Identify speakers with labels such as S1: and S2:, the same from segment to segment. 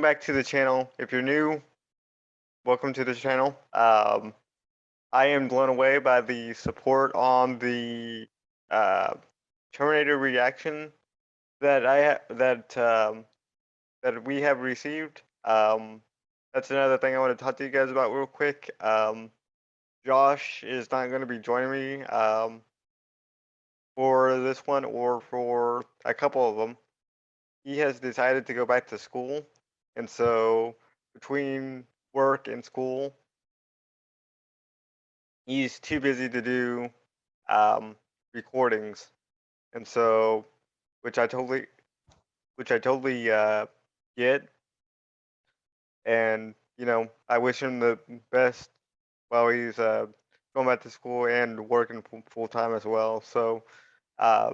S1: back to the channel. If you're new, welcome to the channel. I am blown away by the support on the uh, Terminator reaction that that we have received. That's another thing I want to talk to you guys about real quick. Josh is not going to be joining me for this one or for a couple of them. He has decided to go back to school, and so between work and school, he's too busy to do recordings, and so which I totally get, and I wish him the best while he's going back to school and working full time as well. So uh,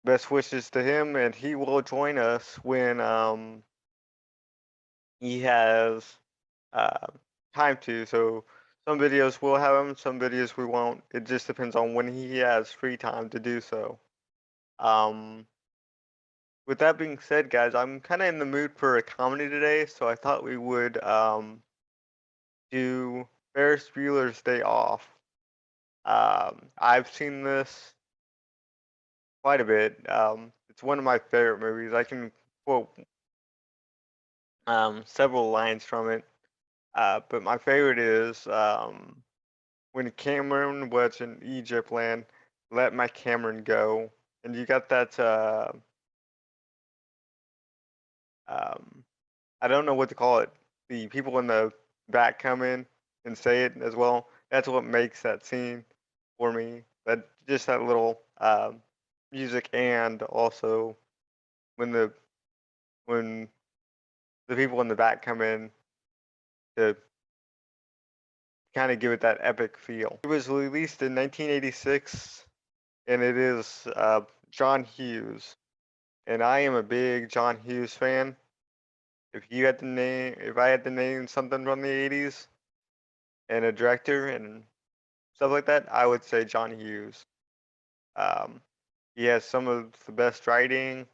S1: best wishes to him, and he will join us when he has uh, time to. So some videos we'll have him, some videos we won't. It just depends on when he has free time to do so. With that being said, guys, I'm kind of in the mood for a comedy today, so I thought we would do Ferris Bueller's Day Off. I've seen this quite a bit. It's one of my favorite movies. I can quote several lines from it. But my favorite is when Cameron was in Egypt land, let my Cameron go. And you got that, I don't know what to call it. The people in the back come in and say it as well. That's what makes that scene for me. Just that little music, and also when the people in the back come in to kind of give it that epic feel. It was released in 1986, and it is John Hughes, and I am a big John Hughes fan. If I had to name something from the 80s and a director and stuff like that, I would say John Hughes. He has some of the best writing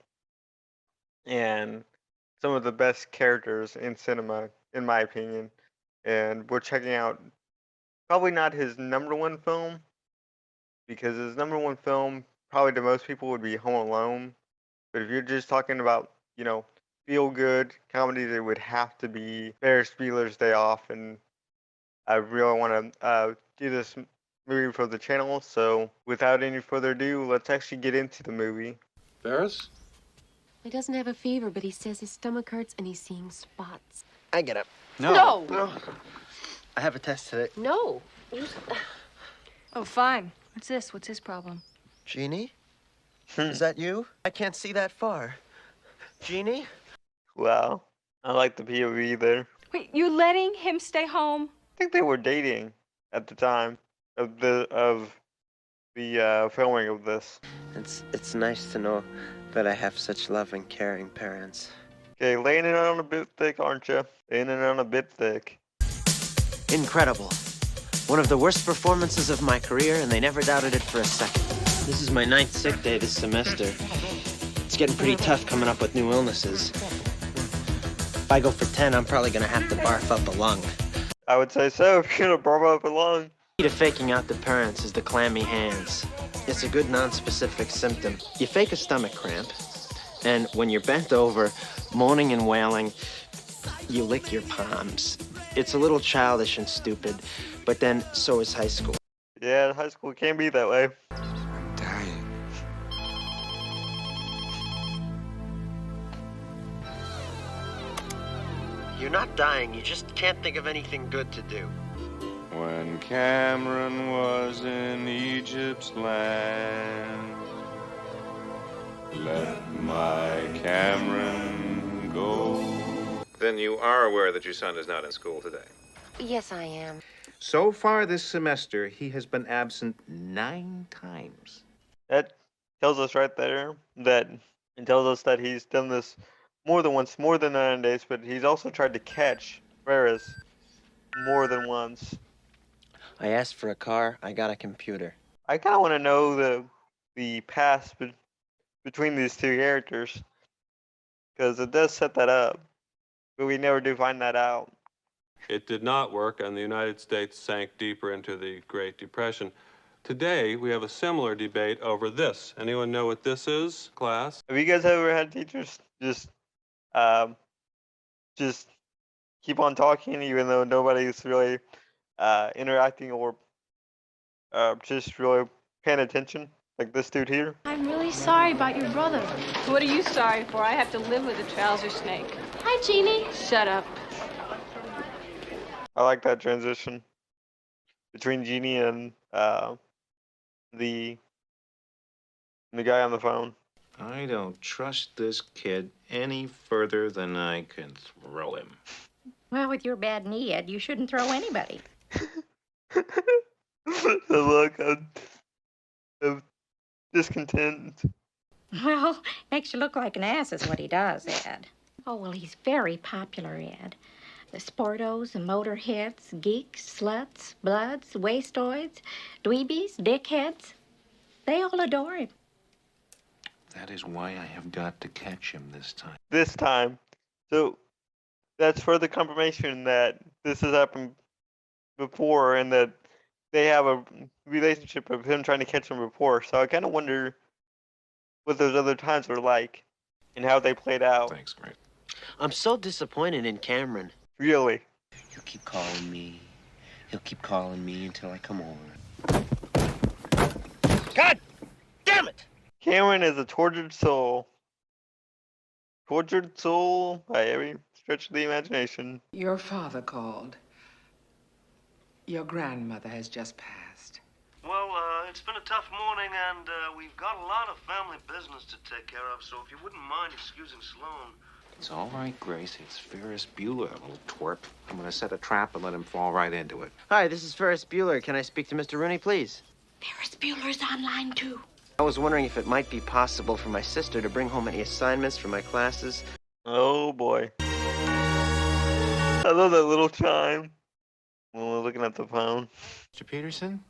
S1: and some of the best characters in cinema, in my opinion. And we're checking out probably not his number one film, because his number one film probably to most people would be Home Alone. But if you're just talking about, feel good comedies, it would have to be Ferris Bueller's Day Off. And I really want to do this movie for the channel. So without any further ado, let's actually get into the movie.
S2: Ferris?
S3: He doesn't have a fever, but he says his stomach hurts and he's seeing spots.
S4: I get up.
S3: No.
S4: I have a test today.
S3: No.
S5: Oh, fine. What's this? What's his problem?
S4: Jeannie? Is that you? I can't see that far. Jeannie?
S1: Wow, I like the POV there.
S5: Wait, you're letting him stay home?
S1: I think they were dating at the time of the filming of this.
S4: It's nice to know that I have such loving, caring parents.
S1: Okay, laying it on a bit thick, aren't you? Laying it on a bit thick.
S4: Incredible. One of the worst performances of my career, and they never doubted it for a second. This is my 9th sick day this semester. It's getting pretty tough coming up with new illnesses. If I go for 10, I'm probably gonna have to barf up a lung.
S1: I would say so, if you're gonna barf up a lung.
S4: The key to faking out the parents is the clammy hands. It's a good non-specific symptom. You fake a stomach cramp, and when you're bent over, moaning and wailing, you lick your palms. It's a little childish and stupid, but then so is high school.
S1: Yeah, high school can be that way.
S2: Dying.
S4: You're not dying, you just can't think of anything good to do.
S2: When Cameron was in Egypt's land, let my Cameron go.
S6: Then you are aware that your son is not in school today?
S3: Yes, I am.
S7: So far this semester, he has been absent 9 times.
S1: That tells us right there that it tells us that he's done this more than once, more than 9 days, but he's also tried to catch Ferris more than once.
S4: I asked for a car, I got a computer.
S1: I kind of want to know the past between these two characters. because it does set that up, but we never do find that out.
S8: It did not work, and the United States sank deeper into the Great Depression. Today, we have a similar debate over this. Anyone know what this is, class?
S1: Have you guys ever had teachers um, just keep on talking even though nobody's really interacting or just really paying attention, like this dude here?
S5: I'm really sorry about your brother.
S9: What are you sorry for? I have to live with a trouser snake.
S3: Hi, Jeannie.
S9: Shut up.
S1: I like that transition between Jeannie and the guy on the phone.
S7: I don't trust this kid any further than I can throw him.
S10: Well, with your bad knee, Ed, you shouldn't throw anybody.
S1: The look of discontent.
S10: Well, makes you look like an ass is what he does, Ed. Oh, well, he's very popular, Ed. The sportos and motorheads, geeks, sluts, bloods, wastoids, dweebies, dickheads, they all adore him.
S7: That is why I have got to catch him this time.
S1: This time. So that's further confirmation that this has happened before and that they have a relationship of him trying to catch him before. So I kind of wonder what those other times were like and how they played out.
S7: Thanks, Greg.
S4: I'm so disappointed in Cameron.
S1: Really.
S11: You keep calling me. He'll keep calling me until I come over.
S4: God damn it!
S1: Cameron is a tortured soul. Tortured soul by every stretch of the imagination.
S12: Your father called. Your grandmother has just passed.
S13: Well, it's been a tough morning, and we've got a lot of family business to take care of, so if you wouldn't mind excusing Sloan.
S7: It's all right, Grace. It's Ferris Bueller, a little twerp. I'm gonna set a trap and let him fall right into it.
S4: Hi, this is Ferris Bueller. Can I speak to Mr. Rooney, please?
S10: Ferris Bueller's online, too.
S4: I was wondering if it might be possible for my sister to bring home any assignments for my classes.
S1: Oh boy. I love that little chime when we're looking at the phone.
S7: Mr. Peterson?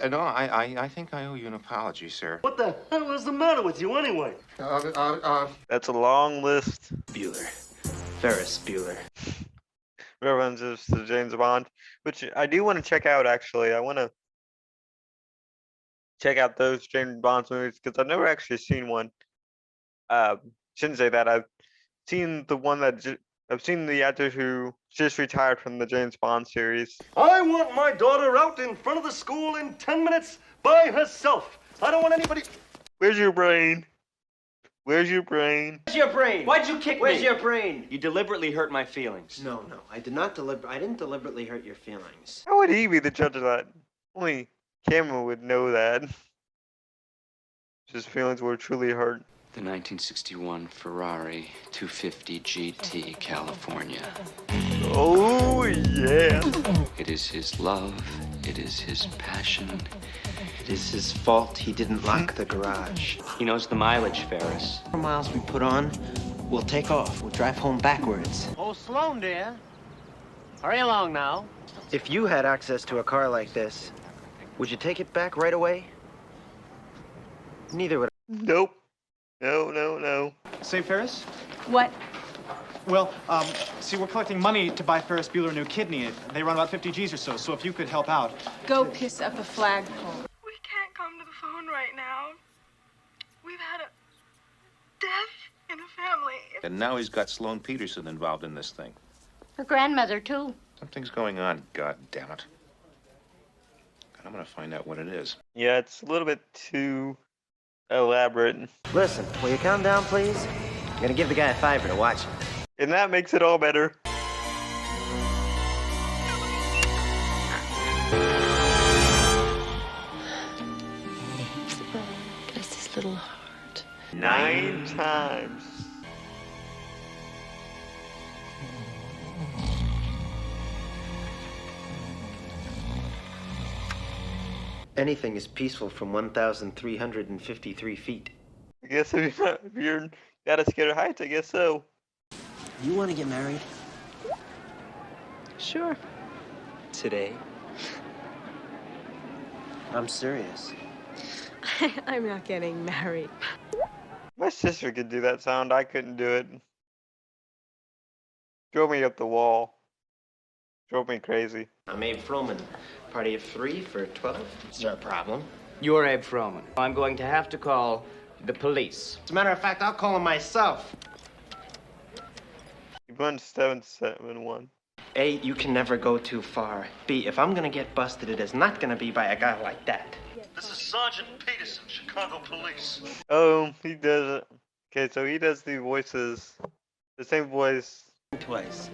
S7: No, I think I owe you an apology, sir.
S13: What the hell is the matter with you anyway?
S1: That's a long list.
S4: Bueller. Ferris Bueller.
S1: References to James Bond, which I do want to check out actually. I want to check out those James Bond movies because I've never actually seen one. Shouldn't say that. I've seen the one that I've seen the actor who just retired from the James Bond series.
S13: I want my daughter out in front of the school in 10 minutes by herself. I don't want anybody...
S1: Where's your brain? Where's your brain?
S11: Where's your brain?
S4: Why'd you kick
S11: Where's
S4: me?
S11: your brain? You deliberately hurt my feelings.
S4: No, I did not I didn't deliberately hurt your feelings.
S1: How would he be the judge of that? Only Cameron would know that. His feelings were truly hurt.
S11: The 1961 Ferrari 250 GT California.
S1: Oh, yeah.
S11: It is his love. It is his passion.
S4: It is his fault he didn't lock the garage.
S11: He knows the mileage, Ferris.
S4: The more miles we put on, we'll take off. We'll drive home backwards.
S11: Oh, Sloan, dear. Hurry along now.
S4: If you had access to a car like this, would you take it back right away? Neither would I.
S1: Nope. No.
S14: Say, Ferris?
S5: What?
S14: Well, see, we're collecting money to buy Ferris Bueller a new kidney. They run about 50 G's or so, so if you could help out.
S5: Go piss up a flagpole.
S9: We can't come to the phone right now. We've had a death in the family.
S7: And now he's got Sloan Peterson involved in this thing.
S10: Her grandmother, too.
S7: Something's going on, god damn it. And I'm gonna find out what it is.
S1: Yeah, it's a little bit too elaborate.
S4: Listen, will you calm down, please? I'm gonna give the guy a $5 to watch it.
S1: And that makes it all better.
S3: Bless his little heart.
S1: 9 times.
S4: Anything is peaceful from 1,353 feet.
S1: I guess if you're not a scared of heights, I guess so.
S4: You want to get married?
S5: Sure.
S4: Today? I'm serious.
S5: I'm not getting married.
S1: My sister could do that sound. I couldn't do it. Drove me up the wall. Drove me crazy.
S4: I'm Abe Froman. Party of 3 for 12? Is there a problem?
S15: You're Abe Froman. I'm going to have to call the police.
S4: As a matter of fact, I'll call him myself.
S1: 1771.
S4: A, you can never go too far. B, if I'm gonna get busted, it is not gonna be by a guy like that.
S13: This is Sergeant Peterson, Chicago Police.
S1: Oh, he does it. Okay, so he does the voices, the same voice.
S4: Twice.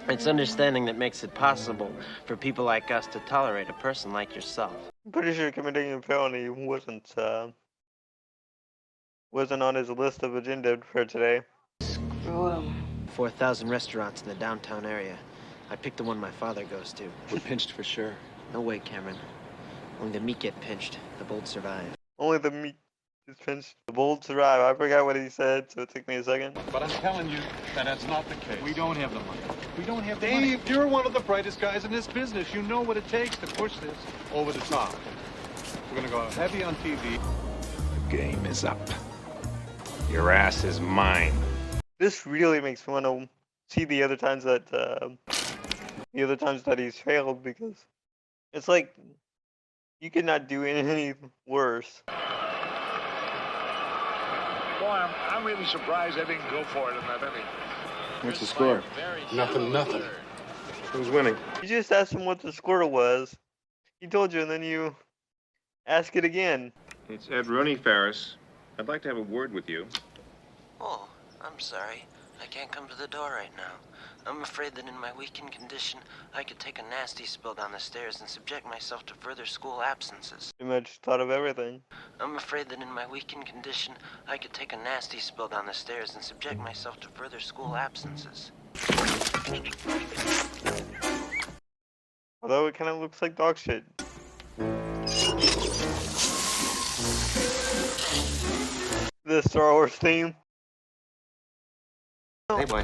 S4: It's understanding that makes it possible for people like us to tolerate a person like yourself.
S1: I'm pretty sure committing a felony wasn't on his list of agenda for today.
S10: Screw him.
S4: 4,000 restaurants in the downtown area. I picked the one my father goes to.
S7: We're pinched for sure.
S4: No way, Cameron. Only the meat get pinched. The bold survive.
S1: Only the meat is pinched. The bold survive. I forgot what he said, so it took me a second.
S16: But I'm telling you that that's not the case.
S14: We don't have the money.
S16: We don't have the money. Dave, you're one of the brightest guys in this business. You know what it takes to push this over the top. We're gonna go heavy on TV.
S7: The game is up. Your ass is mine.
S1: This really makes me want to see the other times that he's failed, because it's like you could not do any worse.
S17: Boy, I'm really surprised I didn't go for it in that inning.
S7: What's the score?
S2: Nothing. Who's winning?
S1: You just asked him what the score was. He told you, and then you ask it again.
S6: It's Ed Rooney, Ferris. I'd like to have a word with you.
S4: Oh, I'm sorry. I can't come to the door right now. I'm afraid that in my weakened condition, I could take a nasty spill down the stairs and subject myself to further school absences.
S1: Too much thought of everything.
S4: I'm afraid that in my weakened condition, I could take a nasty spill down the stairs and subject myself to further school absences.
S1: Although it kind of looks like dog shit. The Star Wars theme.
S4: Hey, boy.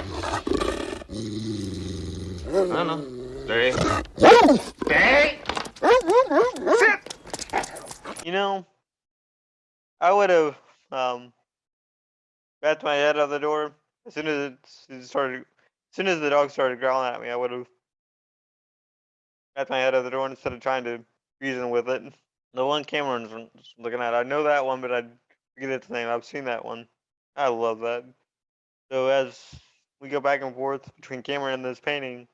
S4: No. Stay. Stay! Sit!
S1: You know, I would have wrapped my head out the door as soon as the dog started growling at me. I would have wrapped my head out the door instead of trying to reason with it. The one Cameron's looking at, I know that one, but I forget its name. I've seen that one. I love that. So as we go back and forth between Cameron and this painting,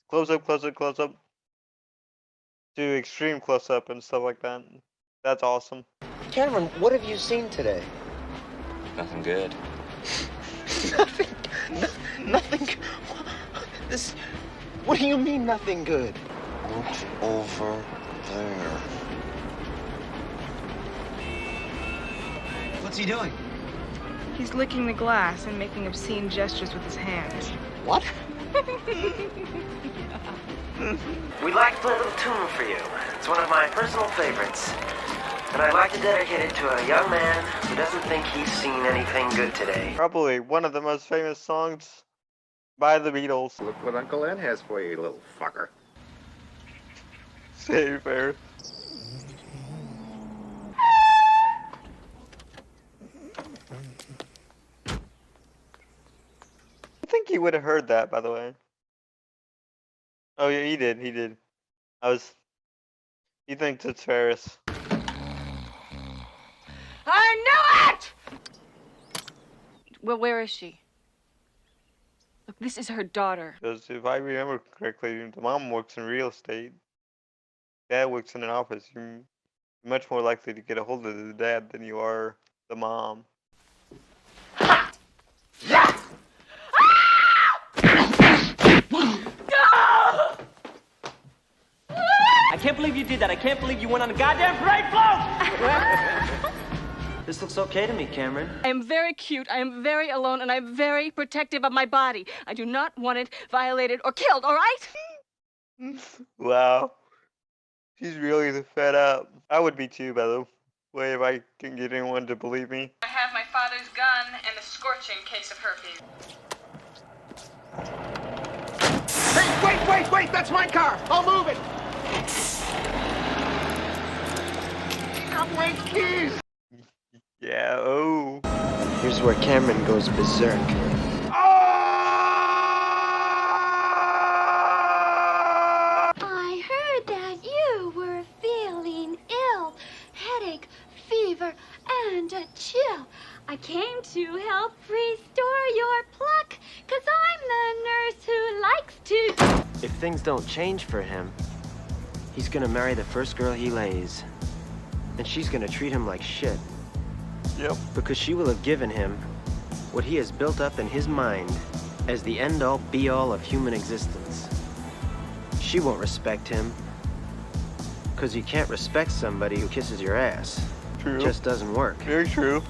S1: close up, to extreme close up and stuff like that. That's awesome.
S11: Cameron, what have you seen today?
S7: Nothing good.
S11: Nothing. This. What do you mean, nothing good? Look over there.
S12: What's he doing?
S5: He's licking the glass and making obscene gestures with his hands.
S11: What?
S4: We'd like to play a little tune for you. It's one of my personal favorites. And I'd like to dedicate it to a young man who doesn't think he's seen anything good today.
S1: Probably one of the most famous songs by the Beatles.
S6: Look what Uncle Ed has for you, you little fucker.
S1: Say fair. I think he would have heard that, by the way. Oh yeah, he did. He thinks it's Ferris.
S5: I knew it! Well, where is she? Look, this is her daughter.
S1: Because if I remember correctly, the mom works in real estate. Dad works in an office. You're much more likely to get a hold of the dad than you are the mom.
S15: I can't believe you did that. I can't believe you went on a goddamn parade float!
S4: This looks okay to me, Cameron.
S5: I am very cute, I am very alone, and I'm very protective of my body. I do not want it violated or killed, all right?
S1: Wow. She's really fed up. I would be too, by the way, if I can get anyone to believe me.
S5: I have my father's gun and a scorching case of herpes.
S12: Hey, wait! That's my car! I'll move it! Got my keys!
S1: Yeah, oh.
S4: where Cameron goes berserk.
S18: I heard that you were feeling ill. Headache, fever, and a chill. I came to help restore your pluck, 'cause I'm the nurse who likes to...
S4: If things don't change for him, he's gonna marry the first girl he lays. And she's gonna treat him like shit.
S1: Yep.
S4: Because she will have given him what he has built up in his mind as the end-all, be-all of human existence. She won't respect him. Because you can't respect somebody who kisses your ass.
S1: True.
S4: It just doesn't work.
S1: Very true.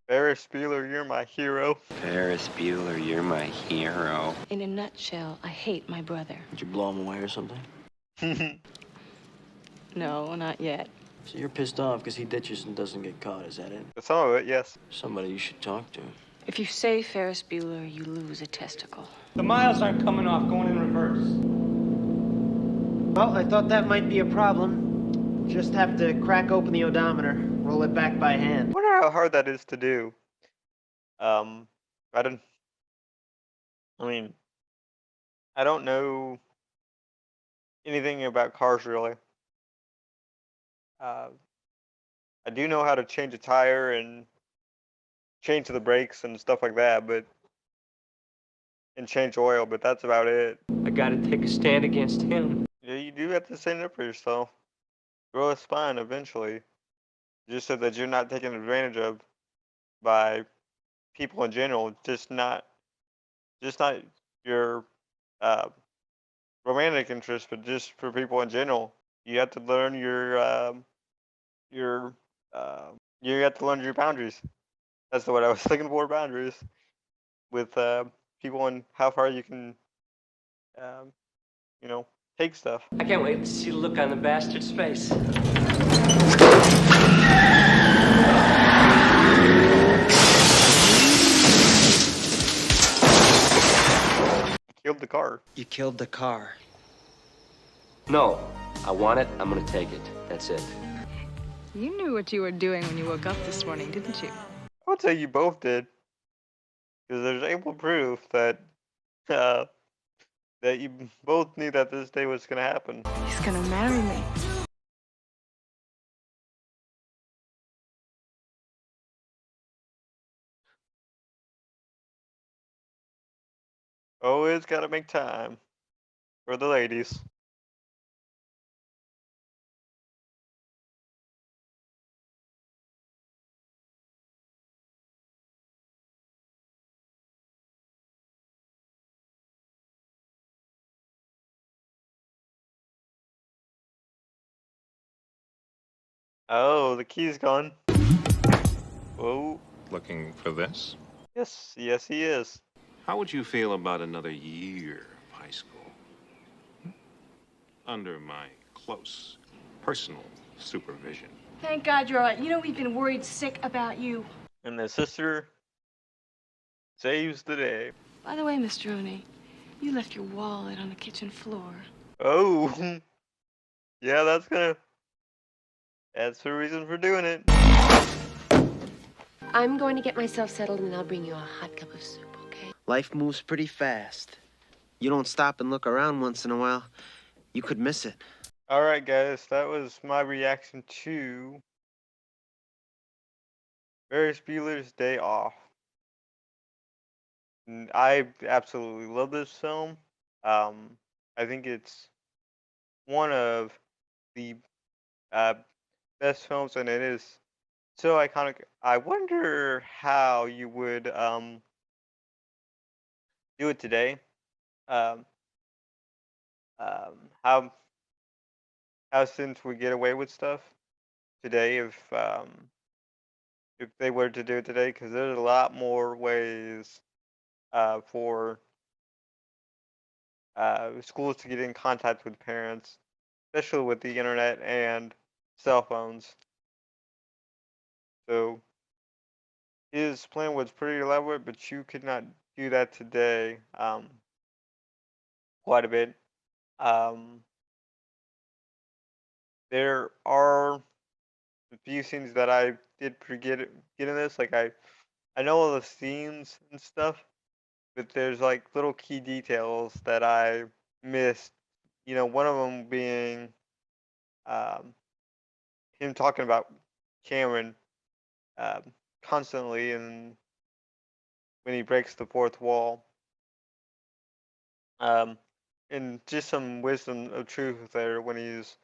S1: Ferris Bueller, you're my hero.
S11: Ferris Bueller, you're my hero.
S5: In a nutshell, I hate my brother.
S15: Did you blow him away or something?
S5: No, not yet.
S15: So you're pissed off because he ditches and doesn't get caught, is that it?
S1: Some of it, yes.
S15: Somebody you should talk to.
S5: If you say Ferris Bueller, you lose a testicle.
S15: The miles aren't coming off, going in reverse.
S4: Well, I thought that might be a problem. Just have to crack open the odometer, roll it back by hand.
S1: I wonder how hard that is to do. I don't know anything about cars really. I do know how to change a tire and change the brakes and stuff like that, and change oil, but that's about it.
S15: I gotta take a stand against him.
S1: Yeah, you do have to stand up for yourself. Grow a spine eventually, just so that you're not taken advantage of by people in general. Just not your romantic interest, but just for people in general. You have to learn you have to learn your boundaries. That's the word I was looking for, boundaries, with people and how far you can, take stuff.
S15: I can't wait to see the look on the bastard's face.
S1: Killed the car.
S4: You killed the car.
S15: No, I want it, I'm gonna take it. That's it.
S9: You knew what you were doing when you woke up this morning, didn't you?
S1: I would say you both did, because there's ample proof that that you both knew that this day was gonna happen.
S9: He's gonna marry me.
S1: Always gotta make time for the ladies. Oh, the key's gone. Whoa.
S6: Looking for this?
S1: Yes, yes, he is.
S6: How would you feel about another year of high school? Under my close, personal supervision.
S5: Thank God you're all right. You know, we've been worried sick about you.
S1: And the sister saves the day.
S5: By the way, Mr. Rooney, you left your wallet on the kitchen floor.
S1: Oh. Yeah, that's the reason for doing it.
S3: I'm going to get myself settled and I'll bring you a hot cup of soup, okay?
S4: Life moves pretty fast. You don't stop and look around once in a while, you could miss it.
S1: Alright guys, that was my reaction to Ferris Bueller's Day Off. I absolutely love this film. I think it's one of the best films, and it is so iconic. I wonder how you would do it today. Um, how students would get away with stuff today if they were to do it today, because there's a lot more ways for schools to get in contact with parents, especially with the internet and cell phones. So his plan was pretty elaborate, but you could not do that today quite a bit. Um, there are a few scenes that I did forget get in this. Like I know all the scenes and stuff, but there's like little key details that I missed. One of them being um, him talking about Cameron um, constantly, and when he breaks the fourth wall, um, and just some wisdom of truth there when he's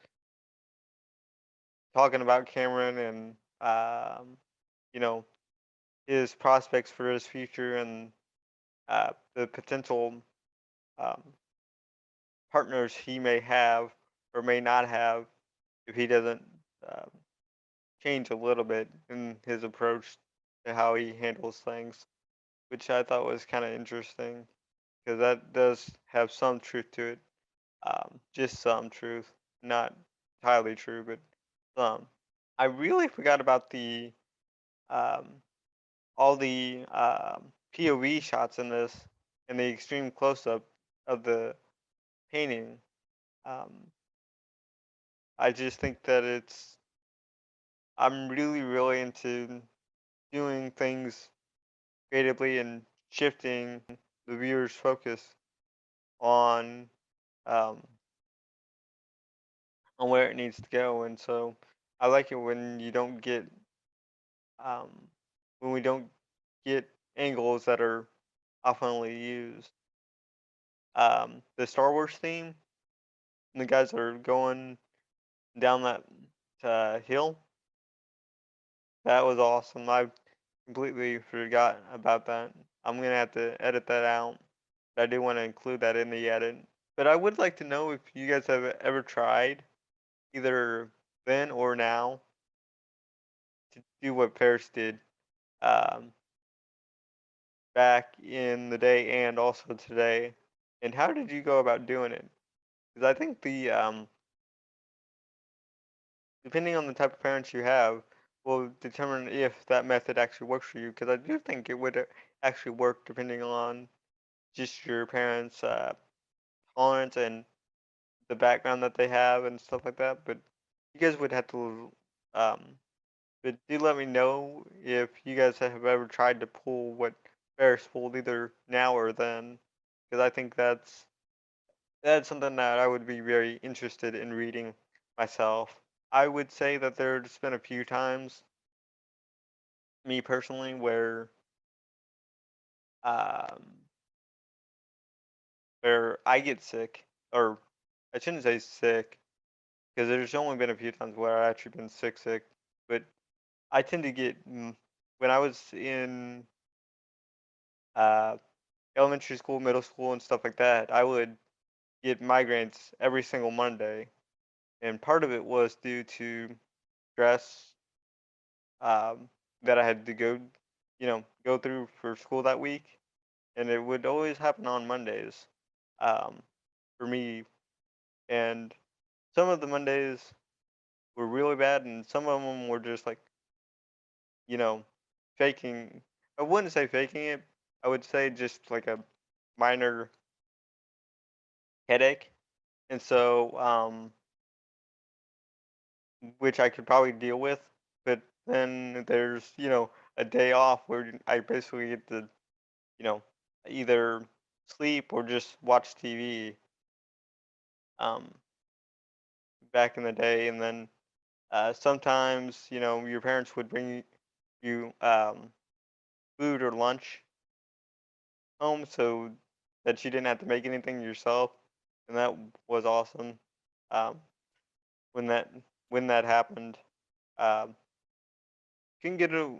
S1: talking about Cameron and you know his prospects for his future and the potential um, partners he may have or may not have if he doesn't um, change a little bit in his approach to how he handles things, which I thought was kind of interesting because that does have some truth to it. Just some truth, not entirely true, but some. I really forgot about the um, all the POV shots in this and the extreme close up of the painting. Um, I just think that I'm really, really into doing things creatively and shifting the viewer's focus on um, on where it needs to go. And so I like it when you don't get um, when we don't get angles that are oftenly used. The Star Wars theme, and the guys are going down that hill. That was awesome. I completely forgot about that. I'm gonna have to edit that out. I do want to include that in the edit. But I would like to know if you guys have ever tried, either then or now, to do what Ferris did um, back in the day and also today. And how did you go about doing it? Because I think depending on the type of parents you have, will determine if that method actually works for you. Because I do think it would actually work depending on just your parents' tolerance and the background that they have and stuff like that. But you guys would have to, um, but do let me know if you guys have ever tried to pull what Ferris pulled either now or then, because I think that's something that I would be very interested in reading myself. I would say that there's been a few times, me personally, um, where I get sick, or I shouldn't say sick, because there's only been a few times where I actually been sick, but I tend to get when I was in uh, elementary school, middle school, and stuff like that. I would get migraines every single Monday, and part of it was due to stress that I had to go through for school that week, and it would always happen on Mondays um, for me. And some of the Mondays were really bad, and some of them were just like you know faking. I wouldn't say faking it. I would say just like a minor headache, and so which I could probably deal with. But then there's a day off where I basically get to you know either sleep or just watch TV um, back in the day, and then sometimes your parents would bring you food or lunch home so that you didn't have to make anything yourself, and that was awesome. Um, when that when that happened. Um, couldn't get a,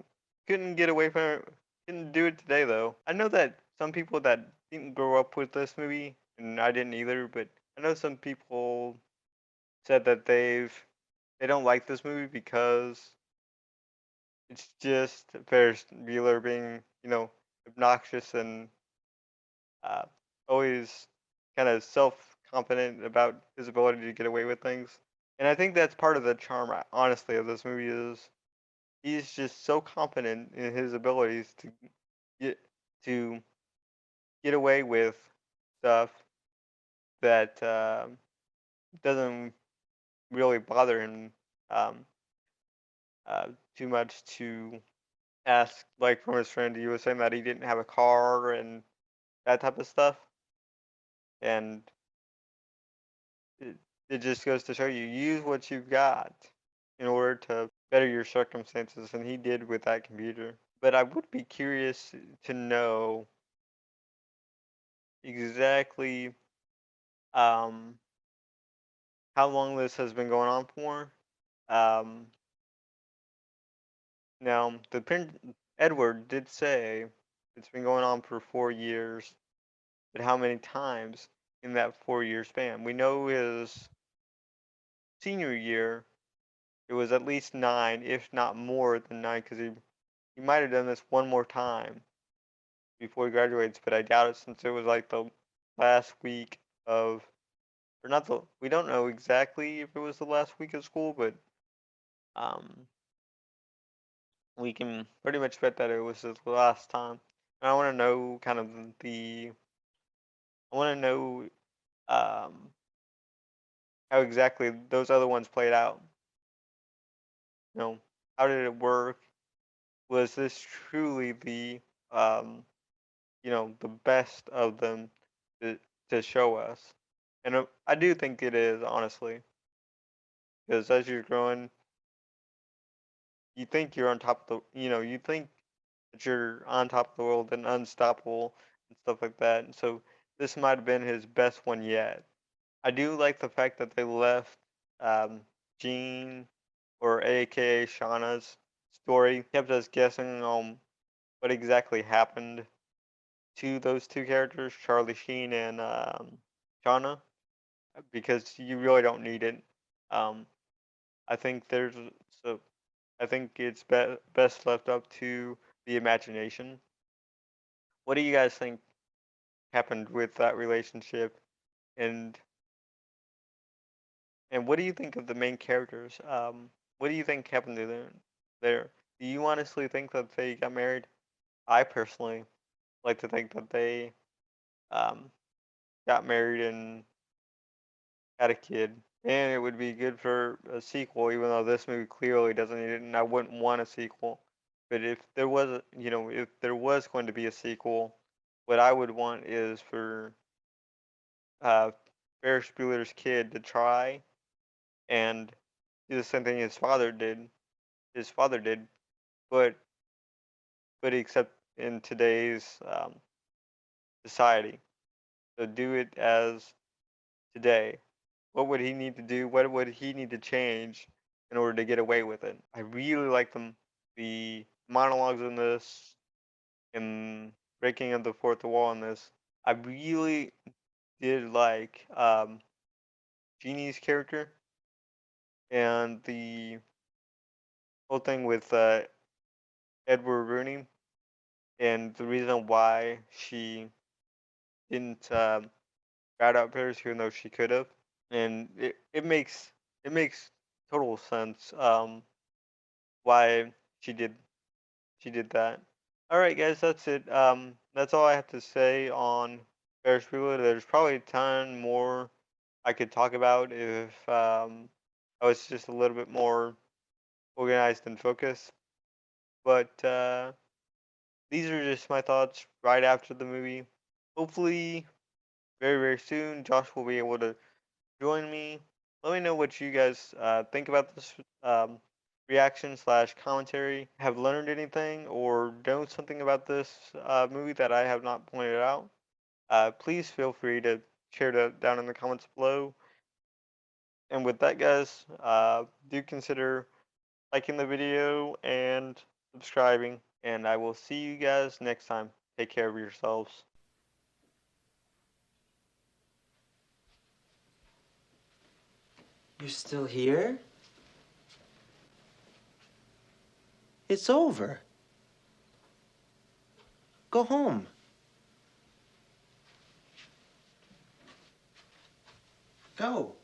S1: couldn't get away from it. Couldn't do it today though. I know that some people that didn't grow up with this movie, and I didn't either, but I know some people said that they don't like this movie because it's just Ferris Bueller being, obnoxious and uh, always kind of self-confident about his ability to get away with things. And I think that's part of the charm, honestly, of this movie is he's just so confident in his abilities to get to get away with stuff that doesn't really bother him um, too much to ask, like from his friend. He was saying that he didn't have a car and that type of stuff, and it just goes to show you use what you've got in order to better your circumstances, and he did with that computer. But I would be curious to know exactly um, how long this has been going on for. Um, now, Edward did say it's been going on for 4 years, but how many times in that 4 year span? We know his senior year, it was at least 9, if not more than 9, because he might have done this one more time before he graduates, but I doubt it since it was like the last week of, or not the, we don't know exactly if it was the last week of school, but um, we can pretty much bet that it was his last time. And I want to know kind of I want to know um, how exactly those other ones played out. You know, how did it work? Was this truly the the best of them to show us? And I do think it is, honestly, because as you're growing, you think you're on top of you think that you're on top of the world and unstoppable and stuff like that. And so this might have been his best one yet. I do like the fact that they left um, Jean, or AKA Shauna's story, kept us guessing on what exactly happened to those two characters, Charlie Sheen and Shauna, because you really don't need it. Um, I think so. I think it's best left up to the imagination. What do you guys think happened with that relationship, and what do you think of the main characters? What do you think happened to them there? Do you honestly think that they got married? I personally like to think that they um, got married and had a kid, and it would be good for a sequel, even though this movie clearly doesn't need it, and I wouldn't want a sequel. But if there was, if there was going to be a sequel, what I would want is for uh, Ferris Bueller's kid to try and do the same thing his father did. His father did, but except in today's society. So do it as today. What would he need to do? What would he need to change in order to get away with it? I really like the monologues in this, and breaking of the fourth wall in this. I really did like Jeannie's character and the whole thing with Edward Rooney, and the reason why she didn't rat out Paris, even though she could have. And it makes total sense why she did that. All right, guys, that's it. That's all I have to say on Ferris Bueller. There's probably a ton more I could talk about if I was just a little bit more organized and focused. But these are just my thoughts right after the movie. Hopefully, very, very soon, Josh will be able to join me. Let me know what you guys think about this reaction slash commentary. Have learned anything or know something about this movie that I have not pointed out? Please feel free to share that down in the comments below. And with that, guys, do consider liking the video and subscribing. And I will see you guys next time. Take care of yourselves.
S4: You're still here? It's over. Go home. Go.